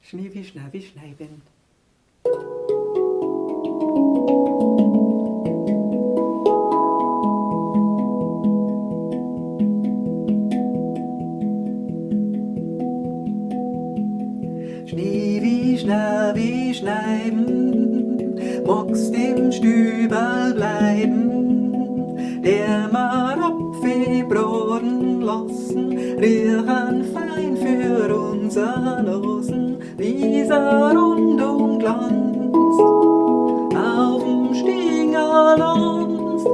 Schniewi, schnawi, schneiden. Schniewi, schnawi, schneiden, magst im Stüberl bleiben, der mal Apfelbraten lassen, riechen fein für unser Nosen, wie's er rundum glanzt, auf'm Stingerlands,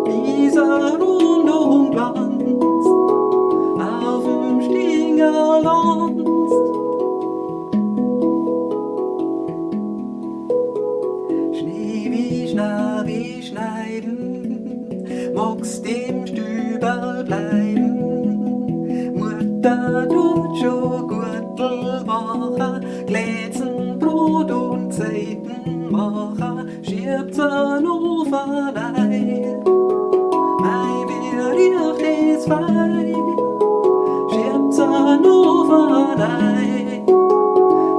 wie's er rundum glanzt, auf'm Stingerlands. Schniewi, schnawi, schneiden, magst im Stüberl bleiben. Mutter tut schon Gürtel machen, Glätzen, Brot und Zeiten machen, schiebt's an Ofen ein. Mei, wie riecht es fein, schiebt's an Ofen ein.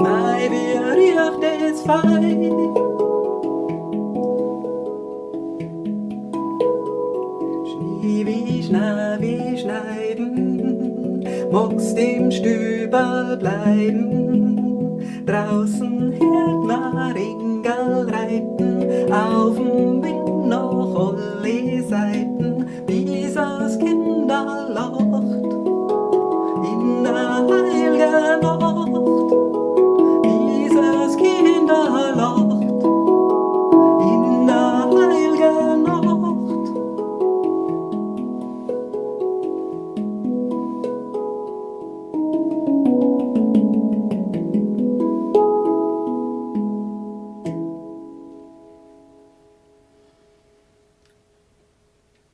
Mei, wie riecht es fein. Schniewi, schnawi, schneiden, magst im Stüberl bleiben. Draußen hört man Ringel reiten, auf'm Wind nach alle Seiten, wie's aus Kinderlaut